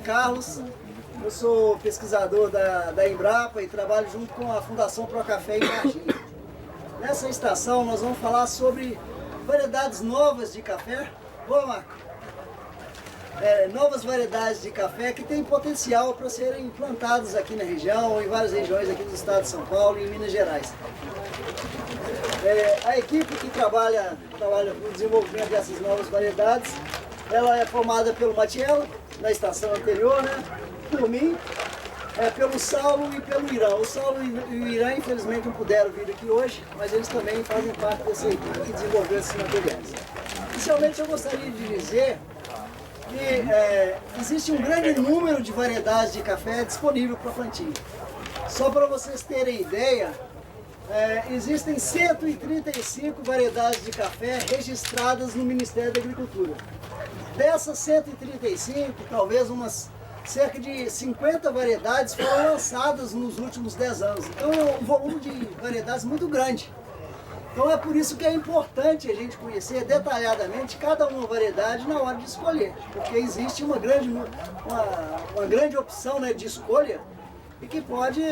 Carlos, eu sou pesquisador da Embrapa e trabalho junto com a Fundação Procafé em Varginha. Nessa estação nós vamos falar sobre variedades novas de café. Boa, Marco! Novas variedades de café que têm potencial para serem plantadas aqui na região, em várias regiões aqui do estado de São Paulo e em Minas Gerais. A equipe que trabalha no desenvolvimento dessas novas variedades, ela é formada pelo Matiello, na estação anterior, né? Por mim, pelo Saulo e pelo Irã. O Saulo e o Irã, infelizmente, não puderam vir aqui hoje, mas eles também fazem parte dessa equipe que desenvolveu esses materiais. Inicialmente, eu gostaria de dizer que existe um grande número de variedades de café disponível para plantio. Só para vocês terem ideia, existem 135 variedades de café registradas no Ministério da Agricultura. Dessas 135, talvez cerca de 50 variedades foram lançadas nos últimos 10 anos. Então é um volume de variedades muito grande. Então é por isso que é importante a gente conhecer detalhadamente cada uma variedade na hora de escolher, porque existe uma grande opção, né, de escolha e que pode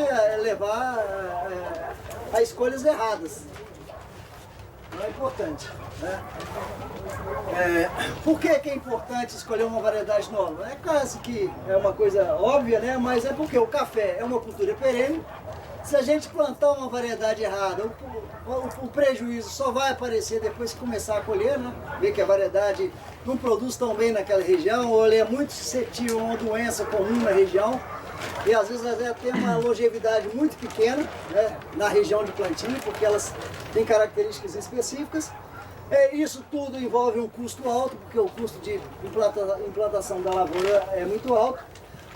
levar a escolhas erradas. Então é importante, né? Por que é importante escolher uma variedade nova? É quase que é uma coisa óbvia, né? Mas é porque o café é uma cultura perene. Se a gente plantar uma variedade errada, o prejuízo só vai aparecer depois que começar a colher, né? Ver que a variedade não produz tão bem naquela região, ou ela é muito suscetível a uma doença comum na região, e às vezes ela tem uma longevidade muito pequena, né, na região de plantio, porque elas têm características específicas. Isso tudo envolve um custo alto, porque o custo de implantação da lavoura é muito alto,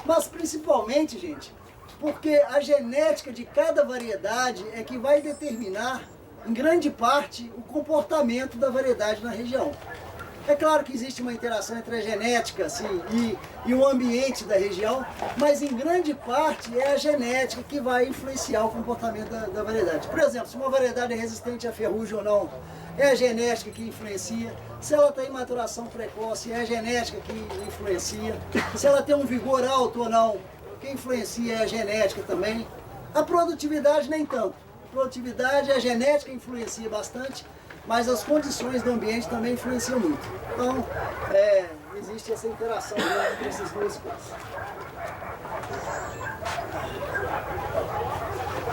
mas principalmente, gente, porque a genética de cada variedade é que vai determinar, em grande parte, o comportamento da variedade na região. É claro que existe uma interação entre a genética e o ambiente da região, mas em grande parte é a genética que vai influenciar o comportamento da variedade. Por exemplo, se uma variedade é resistente à ferrugem ou não, é a genética que influencia. Se ela está em maturação precoce, é a genética que influencia. Se ela tem um vigor alto ou não, quem influencia é a genética também. A produtividade nem tanto. A produtividade, a genética influencia bastante, mas as condições do ambiente também influenciam muito. Então, existe essa interação entre essas duas coisas.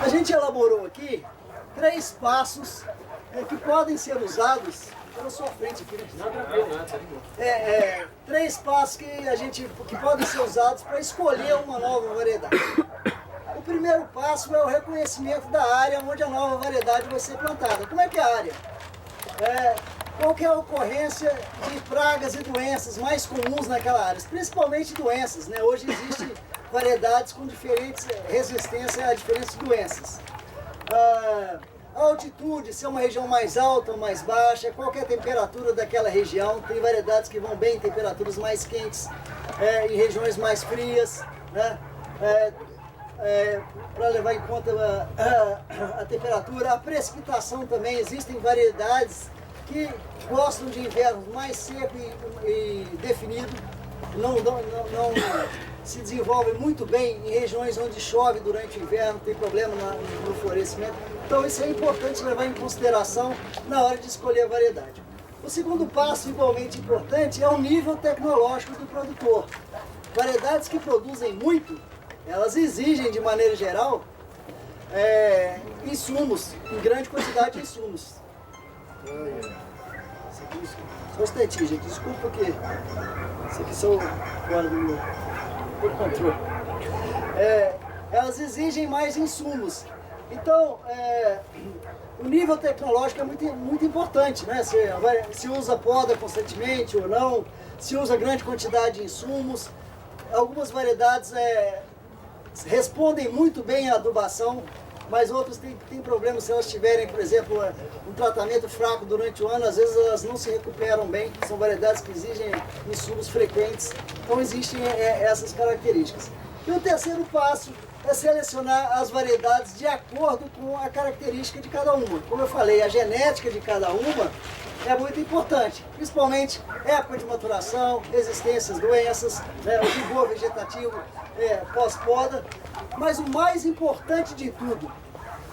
A gente elaborou aqui 3 passos que podem ser usados pela sua frente aqui, né? 3 passos que podem ser usados para escolher uma nova variedade. O primeiro passo é o reconhecimento da área onde a nova variedade vai ser plantada. Como é que é a área? Qual que é a ocorrência de pragas e doenças mais comuns naquela área? Principalmente doenças, né? Hoje existem variedades com diferentes resistência a diferentes doenças. A altitude, se é uma região mais alta ou mais baixa, qual que é a temperatura daquela região. Tem variedades que vão bem em temperaturas mais quentes, em regiões mais frias, né? Para levar em conta a temperatura, a precipitação também. Existem variedades que gostam de inverno mais seco e definido, não se desenvolvem muito bem em regiões onde chove durante o inverno, tem problema no florescimento. Então isso é importante levar em consideração na hora de escolher a variedade. O segundo passo, igualmente importante, é o nível tecnológico do produtor. Variedades que produzem muito, elas exigem, de maneira geral, insumos, em grande quantidade de insumos. Só um instantinho, gente, desculpa que isso aqui são fora do meu controle. Elas exigem mais insumos. Então, o nível tecnológico é muito importante, né? Se usa poda constantemente ou não, se usa grande quantidade de insumos. Algumas variedades respondem muito bem à adubação, mas outras têm problemas se elas tiverem, por exemplo, um tratamento fraco durante o ano, às vezes elas não se recuperam bem, são variedades que exigem insumos frequentes, então existem essas características. E o terceiro passo é selecionar as variedades de acordo com a característica de cada uma. Como eu falei, a genética de cada uma é muito importante, principalmente época de maturação, resistências, doenças, o vigor vegetativo pós-poda. Mas o mais importante de tudo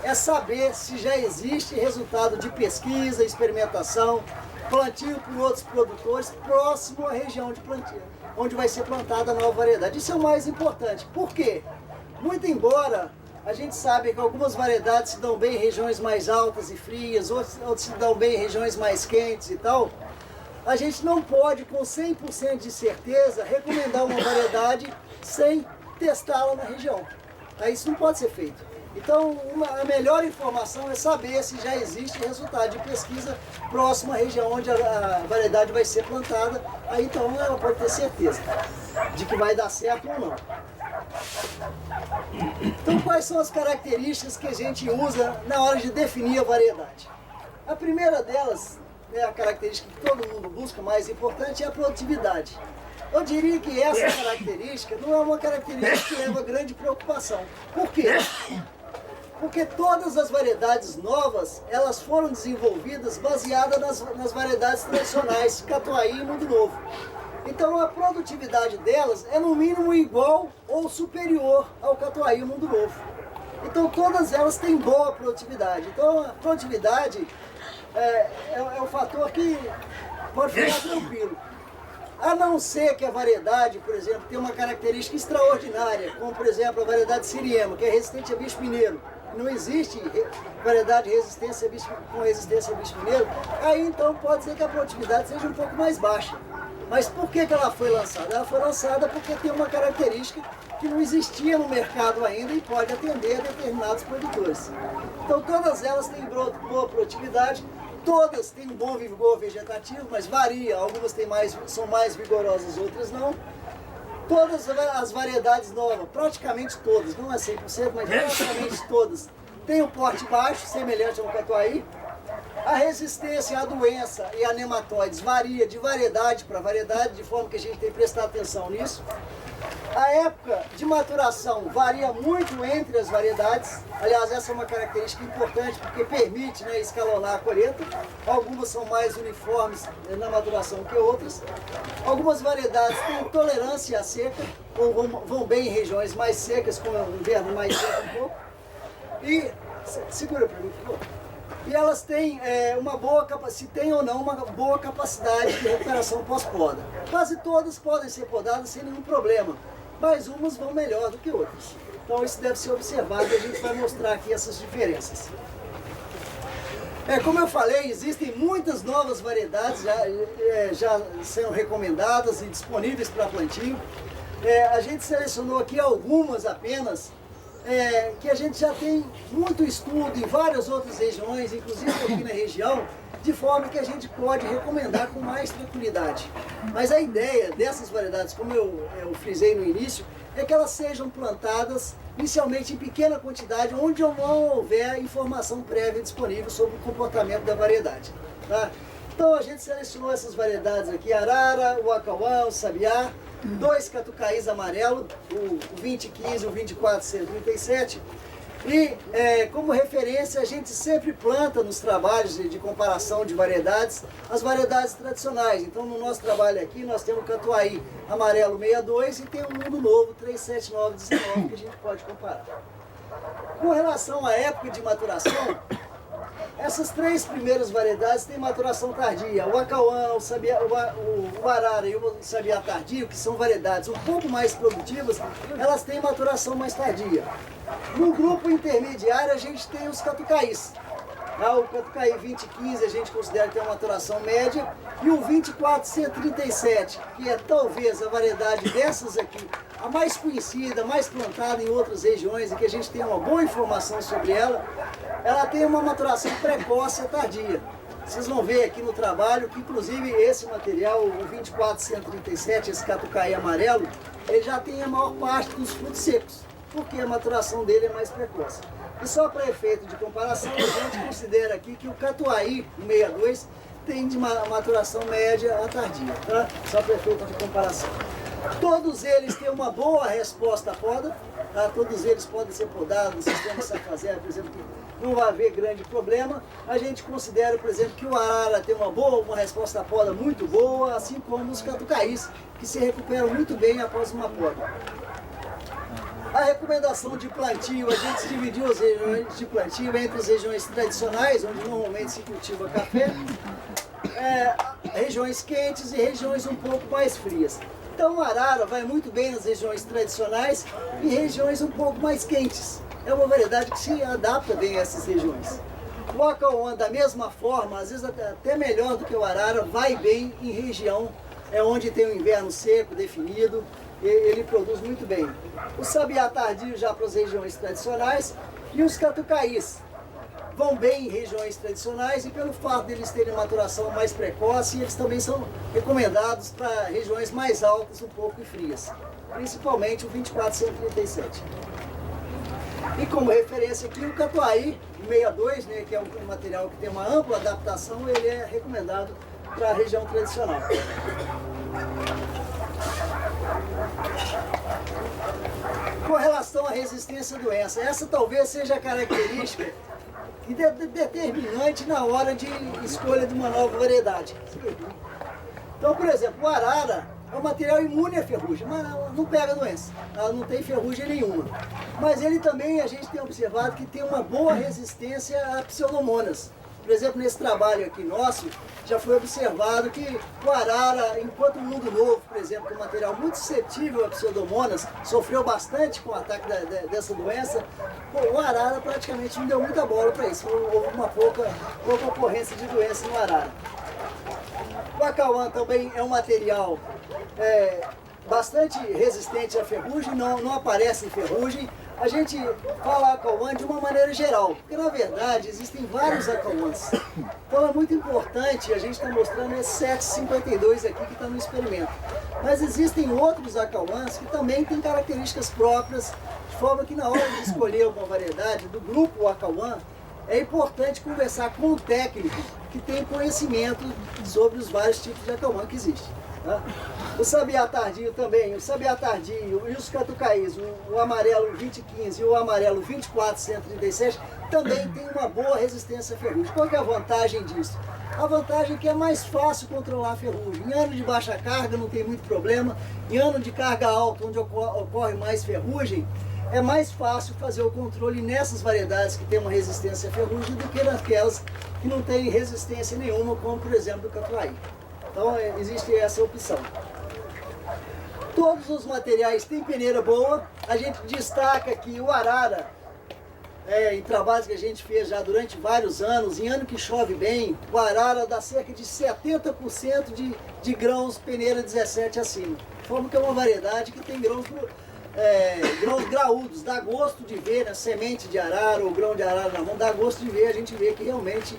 é saber se já existe resultado de pesquisa, experimentação, plantio por outros produtores próximo à região de plantio, onde vai ser plantada a nova variedade. Isso é o mais importante. Por quê? Muito embora a gente sabe que algumas variedades se dão bem em regiões mais altas e frias, outras se dão bem em regiões mais quentes e tal, a gente não pode com 100% de certeza recomendar uma variedade sem testá-la na região. Isso não pode ser feito. Então, a melhor informação é saber se já existe resultado de pesquisa próximo à região onde a variedade vai ser plantada. Aí então ela pode ter certeza de que vai dar certo ou não. Então, quais são as características que a gente usa na hora de definir a variedade? A primeira delas, a característica que todo mundo busca, mais importante, é a produtividade. Eu diria que essa característica não é uma característica que leva grande preocupação. Por quê? Porque todas as variedades novas, elas foram desenvolvidas baseadas nas variedades tradicionais, Catuai e Mundo Novo. Então a produtividade delas é no mínimo igual ou superior ao Catuai e Mundo Novo. Então todas elas têm boa produtividade. Então a produtividade é um fator que pode ficar tranquilo. A não ser que a variedade, por exemplo, tenha uma característica extraordinária, como por exemplo a variedade Siriema, que é resistente a bicho mineiro. Não existe variedade com resistência a bicho mineiro, aí então pode ser que a produtividade seja um pouco mais baixa. Mas por que ela foi lançada? Ela foi lançada porque tem uma característica que não existia no mercado ainda e pode atender a determinados produtores. Então todas elas têm boa produtividade, todas têm um bom vigor vegetativo, mas varia, algumas são mais vigorosas, outras não. Todas as variedades novas, praticamente todas, não é 100%, mas praticamente todas, têm um porte baixo, semelhante ao Catuai. A resistência à doença e a nematóides varia de variedade para variedade, de forma que a gente tem que prestar atenção nisso. A época de maturação varia muito entre as variedades. Aliás, essa é uma característica importante porque permite escalonar a colheita. Algumas são mais uniformes na maturação que outras. Algumas variedades têm tolerância à seca, ou vão bem em regiões mais secas, com o inverno mais seco um pouco. E, segura para mim, por favor. E elas têm se tem ou não uma boa capacidade de recuperação pós-poda. Quase todas podem ser podadas sem nenhum problema, mas umas vão melhor do que outras. Então isso deve ser observado e a gente vai mostrar aqui essas diferenças. Como eu falei, existem muitas novas variedades já sendo recomendadas e disponíveis para plantio. A gente selecionou aqui algumas apenas, que a gente já tem muito estudo em várias outras regiões, inclusive aqui na região, de forma que a gente pode recomendar com mais tranquilidade. Mas a ideia dessas variedades, como eu frisei no início, é que elas sejam plantadas inicialmente em pequena quantidade, onde não houver informação prévia disponível sobre o comportamento da variedade. Tá? Então a gente selecionou essas variedades aqui, Arara, o Acauã, o Sabiá, 2 catucaís amarelo, o 2015 e o 2437. E como referência a gente sempre planta nos trabalhos de comparação de variedades, as variedades tradicionais. Então no nosso trabalho aqui nós temos o Catuai amarelo 62 e tem o Mundo Novo 37919 que a gente pode comparar. Com relação à época de maturação, essas 3 primeiras variedades têm maturação tardia. O Acauã, o Arara e o Sabiá tardio, que são variedades um pouco mais produtivas, elas têm maturação mais tardia. No grupo intermediário a gente tem os catucaís. O Catucaí 2015 a gente considera que tem uma maturação média, e o 2437, que é talvez a variedade dessas aqui, a mais conhecida, mais plantada em outras regiões e que a gente tem uma boa informação sobre ela, ela tem uma maturação precoce e tardia. Vocês vão ver aqui no trabalho que inclusive esse material, o 2437, esse Catucaí amarelo, ele já tem a maior parte dos frutos secos, porque a maturação dele é mais precoce. E só para efeito de comparação, a gente considera aqui que o Catuai 62 tem de maturação média a tardia, tá? Só para efeito de comparação. Todos eles têm uma boa resposta à poda, tá? Todos eles podem ser podados, o sistema Safazera, por exemplo, que não vai haver grande problema. A gente considera, por exemplo, que o arara tem uma resposta à poda muito boa, assim como os catucaís, que se recuperam muito bem após uma poda. A recomendação de plantio, a gente dividiu as regiões de plantio entre as regiões tradicionais, onde normalmente se cultiva café, regiões quentes e regiões um pouco mais frias. Então o arara vai muito bem nas regiões tradicionais e regiões um pouco mais quentes. É uma variedade que se adapta bem a essas regiões. O Acauã, da mesma forma, às vezes até melhor do que o arara, vai bem em região onde tem um inverno seco, definido, ele produz muito bem. O sabiá tardio já para as regiões tradicionais e os catucaís vão bem em regiões tradicionais e pelo fato de eles terem maturação mais precoce, eles também são recomendados para regiões mais altas, um pouco e frias, principalmente o 2437. E como referência aqui o catuai 62, né, que é um material que tem uma ampla adaptação, ele é recomendado para a região tradicional. Com relação à resistência à doença, essa talvez seja a característica determinante na hora de escolha de uma nova variedade. Então, por exemplo, o arara é um material imune à ferrugem, mas não pega doença, ela não tem ferrugem nenhuma. Mas ele também, a gente tem observado que tem uma boa resistência a pseudomonas. Por exemplo, nesse trabalho aqui nosso, já foi observado que o arara, enquanto o mundo novo, por exemplo, que é um material muito suscetível a pseudomonas, sofreu bastante com o ataque dessa doença, o arara praticamente não deu muita bola para isso, houve uma pouca ocorrência de doença no arara. O acauã também é um material bastante resistente à ferrugem, não aparece em ferrugem. A gente fala acauã de uma maneira geral, porque na verdade existem vários acauãs. Então é muito importante, a gente está mostrando esse 752 aqui que está no experimento. Mas existem outros acauãs que também têm características próprias, de forma que na hora de escolher uma variedade do grupo acauã, é importante conversar com o técnico que tem conhecimento sobre os vários tipos de acauã que existem. Tá? O sabiá tardio também, o sabiá tardio e os catucaís, o amarelo 2015 e o amarelo 2437 também tem uma boa resistência à ferrugem. Qual que é a vantagem disso? A vantagem é que é mais fácil controlar a ferrugem. Em ano de baixa carga não tem muito problema, em ano de carga alta, onde ocorre mais ferrugem, é mais fácil fazer o controle nessas variedades que têm uma resistência à ferrugem do que naquelas que não têm resistência nenhuma, como por exemplo o catuai. Então existe essa opção. Todos os materiais têm peneira boa. A gente destaca que o arara, em trabalhos que a gente fez já durante vários anos, em ano que chove bem, o arara dá cerca de 70% de grãos peneira 17 acima. De forma que é uma variedade que tem grãos graúdos, dá gosto de ver, né? Semente de arara ou grão de arara na mão, dá gosto de ver, a gente vê que realmente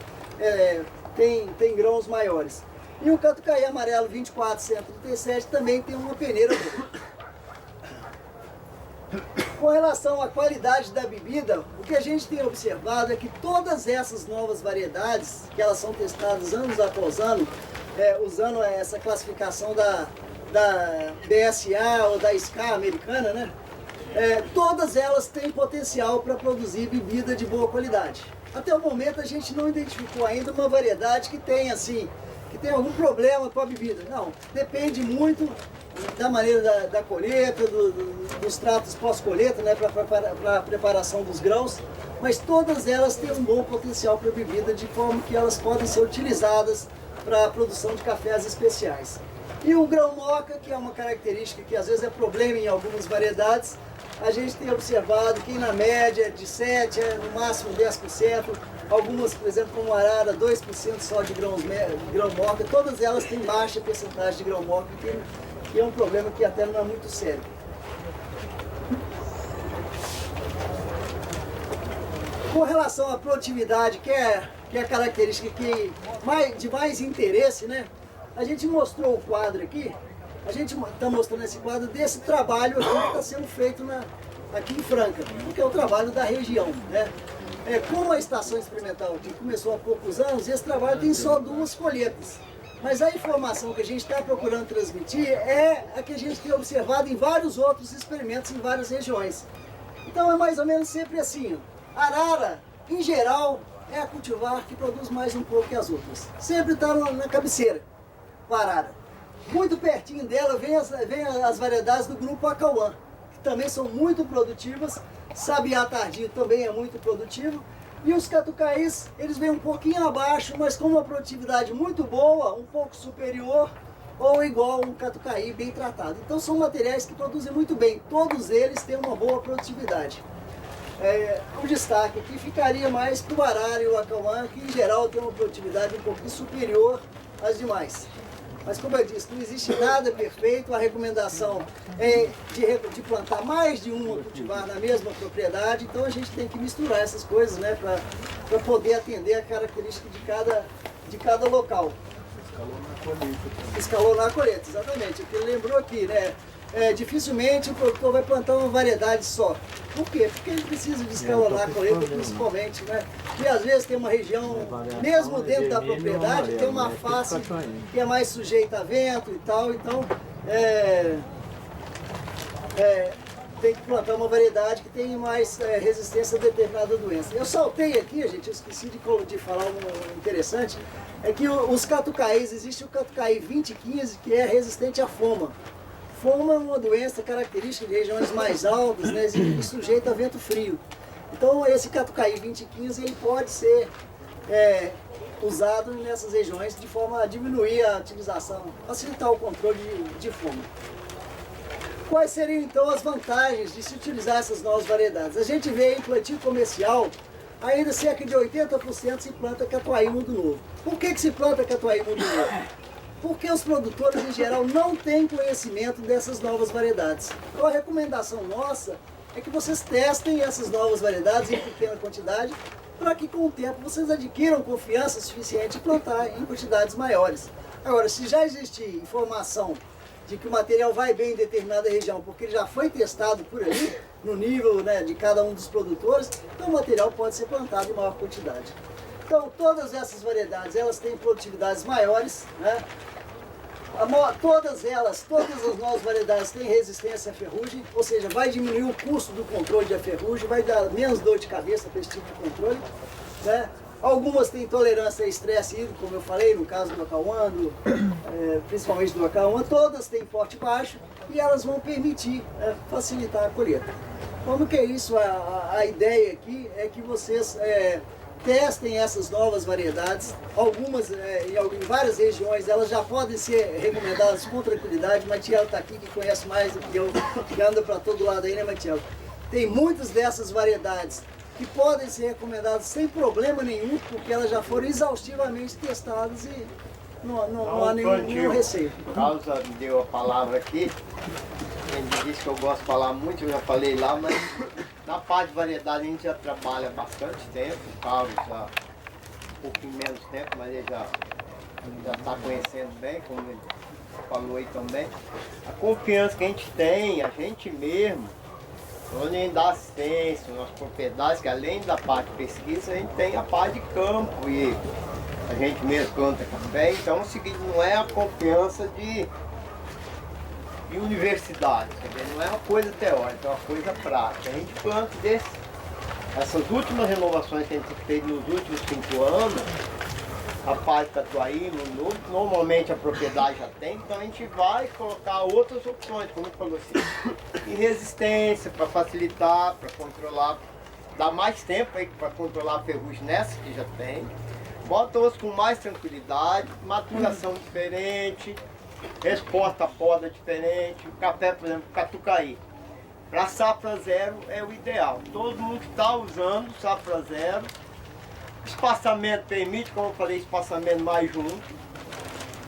tem grãos maiores. E o catucaí amarelo 2437 também tem uma peneira boa. Com relação à qualidade da bebida, o que a gente tem observado é que todas essas novas variedades, que elas são testadas anos após ano, usando essa classificação da BSA ou da SCA americana, né? Todas elas têm potencial para produzir bebida de boa qualidade. Até o momento a gente não identificou ainda uma variedade que tem algum problema com a bebida. Não, depende muito da maneira da colheita, dos tratos pós-colheita, né, para a preparação dos grãos, mas todas elas têm um bom potencial para bebida, de forma que elas podem ser utilizadas para a produção de cafés especiais. E o grão moca, que é uma característica que às vezes é problema em algumas variedades, a gente tem observado que na média de 7% no máximo 10%, algumas, por exemplo, como arara, 2% só de grão moca, todas elas têm baixa percentagem de grão moca, que é um problema que até não é muito sério. Com relação à produtividade, que é a característica de mais interesse, né? A gente mostrou o quadro aqui, a gente está mostrando esse quadro desse trabalho aqui que está sendo feito aqui em Franca, que é o trabalho da região, né? Como a estação experimental aqui começou há poucos anos, esse trabalho tem só 2 colheitas. Mas a informação que a gente está procurando transmitir é a que a gente tem observado em vários outros experimentos em várias regiões. Então é mais ou menos sempre assim. Arara, em geral, é a cultivar que produz mais um pouco que as outras. Sempre está na cabeceira, o arara. Muito pertinho dela vem as variedades do grupo Acauã, que também são muito produtivas. Sabiá tardio também é muito produtivo. E os catucaís, eles vêm um pouquinho abaixo, mas com uma produtividade muito boa, um pouco superior ou igual um catucaí bem tratado. Então são materiais que produzem muito bem, todos eles têm uma boa produtividade. O destaque aqui ficaria mais para o arara e o acauã, que em geral tem uma produtividade um pouquinho superior às demais. Mas como eu disse, não existe nada perfeito, a recomendação é de plantar mais de uma cultivar na mesma propriedade, então a gente tem que misturar essas coisas, né, para poder atender a característica de cada local. Escalonar a colheita, exatamente. O que ele lembrou aqui, né? Dificilmente o produtor vai plantar uma variedade só. Por quê? Porque ele precisa de escalonar a colheita principalmente, né? E às vezes tem uma região, mesmo dentro da propriedade, tem uma face que é mais sujeita a vento e tal, então tem que plantar uma variedade que tenha mais resistência a determinada doença. Eu saltei aqui, gente, eu esqueci de falar um interessante, é que os catucaís, existe o catucaí 2015 que é resistente à foma. Foma é uma doença característica de regiões mais altas, né, e sujeita a vento frio. Então esse catucaí 2015 ele pode ser usado nessas regiões de forma a diminuir a utilização, facilitar o controle de foma. Quais seriam então as vantagens de se utilizar essas novas variedades? A gente vê em plantio comercial, ainda cerca de 80% se planta catuaí mundo novo. Por que se planta catuaí mundo novo? Porque os produtores em geral não têm conhecimento dessas novas variedades. Então a recomendação nossa é que vocês testem essas novas variedades em pequena quantidade, para que com o tempo vocês adquiram confiança suficiente e plantar em quantidades maiores. Agora, se já existir informação de que o material vai bem em determinada região, porque ele já foi testado por ali, no nível, né, de cada um dos produtores, então o material pode ser plantado em maior quantidade. Então todas essas variedades, elas têm produtividades maiores, né? Todas as novas variedades têm resistência à ferrugem, ou seja, vai diminuir o custo do controle da ferrugem, vai dar menos dor de cabeça para esse tipo de controle, né? Algumas têm tolerância a estresse hídrico, como eu falei, no caso do acauã, principalmente do acauã, todas têm porte baixo e elas vão permitir facilitar a colheita. Como que é isso? A ideia aqui é que vocês testem essas novas variedades. Algumas, em várias regiões, elas já podem ser recomendadas com tranquilidade. O Matiel está aqui, que conhece mais do que eu, que anda para todo lado aí, né, Matiel? Tem muitas dessas variedades que podem ser recomendadas sem problema nenhum, porque elas já foram exaustivamente testadas e não há nenhum receio. O Carlos me deu a palavra aqui, ele disse que eu gosto de falar muito, eu já falei lá, mas na parte de variedade a gente já trabalha bastante tempo, o Carlos já um pouquinho menos tempo, mas ele já está conhecendo bem, como ele falou aí também. A confiança que a gente tem, a gente mesmo, onde a gente dá assistência nas propriedades, que além da parte de pesquisa, a gente tem a parte de campo e a gente mesmo planta café. Então é o seguinte, não é a confiança de universidade, não é uma coisa teórica, é uma coisa prática. A gente planta essas últimas renovações que a gente fez nos últimos 5 anos, a parte Catuaí, normalmente a propriedade já tem, então a gente vai colocar outras opções, como eu falou assim, em resistência, para facilitar, para controlar, dar mais tempo aí para controlar a ferrugem nessa que já tem, bota outras com mais tranquilidade, maturação diferente, resposta à poda diferente, o café, por exemplo, Catucaí. Para safra zero é o ideal. Todo mundo está usando safra zero. Espaçamento permite, como eu falei, espaçamento mais junto.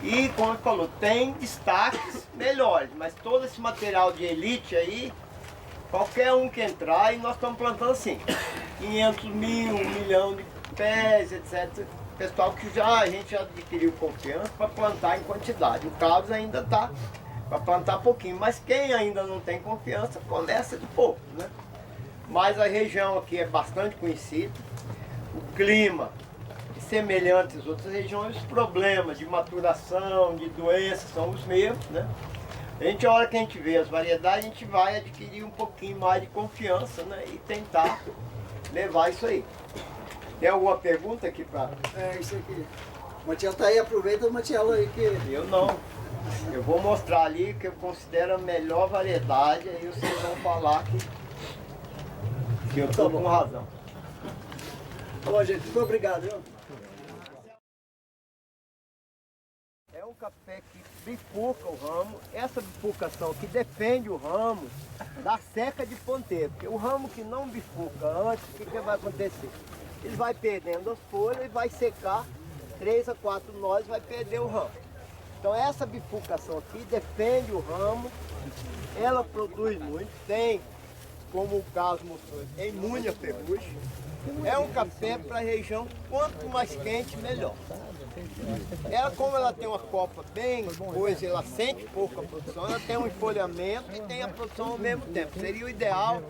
E, como ele falou, tem destaques melhores, mas todo esse material de elite aí, qualquer um que entrar, e nós estamos plantando assim, 500 mil, 1 milhão de pés, etc. Pessoal que a gente já adquiriu confiança para plantar em quantidade. O Carlos ainda está para plantar pouquinho, mas quem ainda não tem confiança, começa de pouco, né? Mas a região aqui é bastante conhecida, o clima é semelhante às outras regiões, os problemas de maturação, de doenças são os mesmos, né? A hora que a gente vê as variedades, a gente vai adquirir um pouquinho mais de confiança, né? E tentar levar isso aí. Tem alguma pergunta aqui para? É isso aqui. O Matiel tá aí, aproveita o Matiel aí que... Eu não. Eu vou mostrar ali que eu considero a melhor variedade, aí vocês vão falar que eu tô com razão. Bom, gente, muito obrigado, viu? É um café que bifurca o ramo. Essa bifurcação que defende o ramo da seca de ponteiro. Porque o ramo que não bifurca antes, o que vai acontecer? Ele vai perdendo as folhas e vai secar 3 a 4 nós, vai perder o ramo. Então essa bifurcação aqui defende o ramo, ela produz muito, tem, como o Carlos mostrou, tem muita ferrugem. É um café para a região, quanto mais quente, melhor. Ela, como ela tem uma copa bem coisa, ela sente pouca produção, ela tem um enfolhamento e tem a produção ao mesmo tempo. Seria o ideal,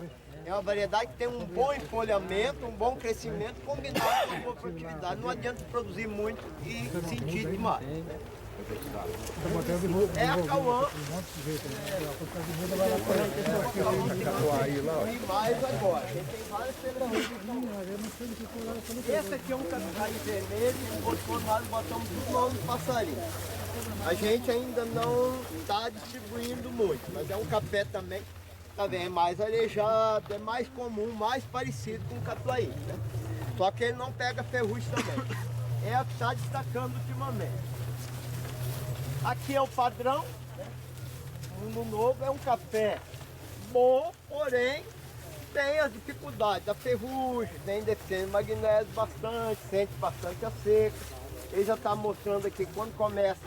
é uma variedade que tem um bom enfolhamento, um bom crescimento combinado com uma boa produtividade. Não adianta produzir muito e sentir demais. É a Cauã. E mais agora. Tem várias ferramentas. Esse aqui é um catuai vermelho, nós botamos tudo nome de passarinho. A gente ainda não está distribuindo muito, mas é um café também, tá vendo? É mais arejado, é mais comum, mais parecido com o catuai, né? Só que ele não pega ferrugem também. É o que está destacando ultimamente. Aqui é o padrão, né? Mundo Novo é um café bom, porém tem as dificuldades da ferrugem, tem deficiência de magnésio bastante, sente bastante a seca. Ele já está mostrando aqui quando começa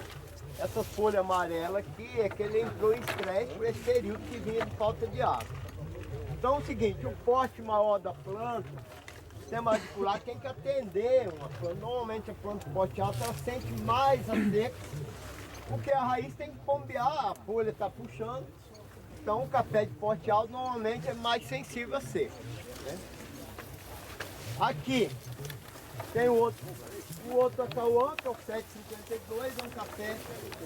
essas folhas amarelas aqui, é que ele entrou em estresse por esse período que vinha de falta de água. Então é o seguinte, o porte maior da planta, o sistema radicular tem que atender uma planta. Normalmente a planta de porte alto ela sente mais a seca, porque a raiz tem que bombear, a folha está puxando. Então o café de porte alto normalmente é mais sensível a seca, né? Aqui tem o outro Acauã, que é o 752, é um café.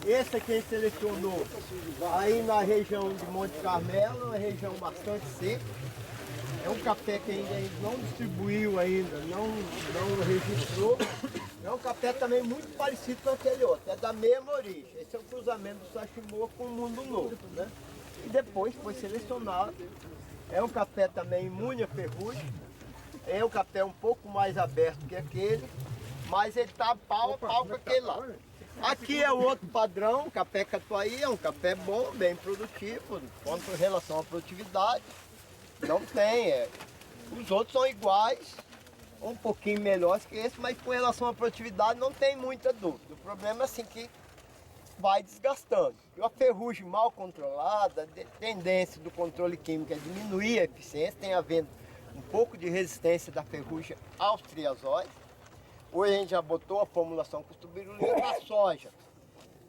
Esse aqui a gente selecionou aí na região de Monte Carmelo, uma região bastante seca. É um café que ainda não distribuiu ainda, não registrou. É um café também muito parecido com aquele outro, é da mesma origem. Esse é o cruzamento do Sashimoa com o Mundo Novo, né? E depois foi selecionado. É um café também imune a ferrugem. É um café um pouco mais aberto que aquele, mas ele está pau a pau com aquele lá. Aqui é o outro padrão, o café Catuai, é um café bom, bem produtivo, quanto em relação à produtividade. Não tem, os outros são iguais, um pouquinho melhores que esse, mas com relação à produtividade não tem muita dúvida. O problema é assim que vai desgastando. E a ferrugem mal controlada, a tendência do controle químico é diminuir a eficiência, tem havendo um pouco de resistência da ferrugem aos triazóis. Hoje a gente já botou a formulação com estubirulina na soja.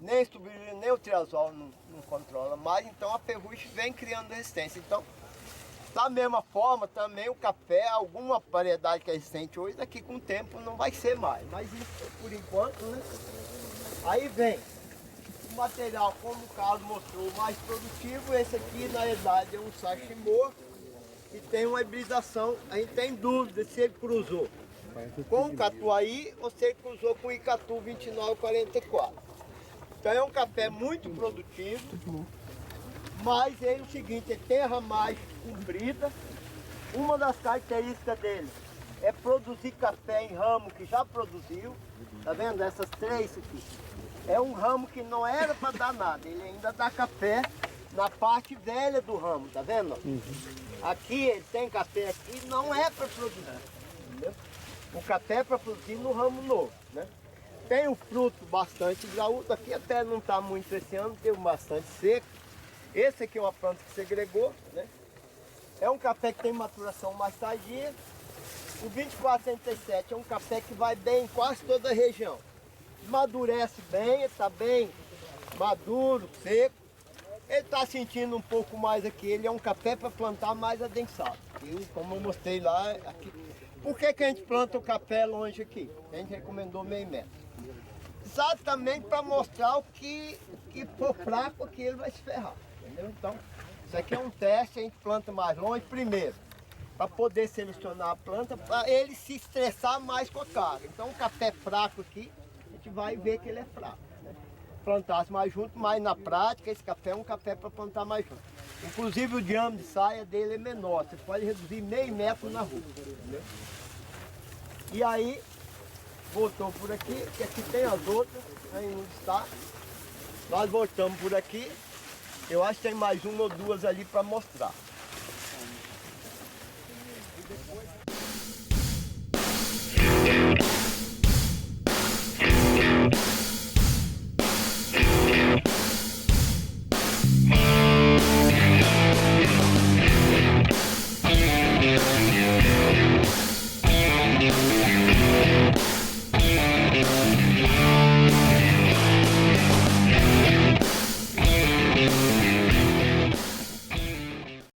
Nem estubirulina, nem o triazol não controla mais, então a ferrugem vem criando resistência. Então, da mesma forma, também o café, alguma variedade que é resistente hoje, daqui com o tempo não vai ser mais. Mas isso por enquanto, né? Aí vem o material, como o Carlos mostrou, mais produtivo. Esse aqui, na verdade, é um Sashimoa e tem uma hibridação. A gente tem dúvida se ele cruzou com o Catuai ou se ele cruzou com o Icatu 2944. Então é um café muito produtivo. Mas ele é o seguinte, ele tem a ramagem comprida. Uma das características dele é produzir café em ramo que já produziu. Tá vendo? Essas três aqui. É um ramo que não era para dar nada, ele ainda dá café na parte velha do ramo, tá vendo? Aqui ele tem café aqui, não é para produzir, entendeu? O café é para produzir no ramo novo, né? Tem um fruto bastante graúdo, aqui até não está muito esse ano, teve bastante seco. Esse aqui é uma planta que segregou, né? É um café que tem maturação mais tardia. O 2467 é um café que vai bem em quase toda a região. Amadurece bem, está bem maduro, seco. Ele está sentindo um pouco mais aqui, ele é um café para plantar mais adensado. E como eu mostrei lá, aqui. Por que a gente planta o café longe aqui? A gente recomendou meio metro. exatamente para mostrar o que for fraco, que ele vai se ferrar. Entendeu? Então, isso aqui é um teste, a gente planta mais longe primeiro, para poder selecionar a planta, para ele se estressar mais com a carga. Então, um café fraco aqui, a gente vai ver que ele é fraco. Né? Plantasse mais junto, mas na prática, esse café é um café para plantar mais junto. Inclusive, o diâmetro de saia dele é menor, você pode reduzir meio metro na rua. Entendeu? E aí, voltou por aqui, que aqui tem as outras, aí onde está. Nós voltamos por aqui. Eu acho que tem mais uma ou duas ali para mostrar.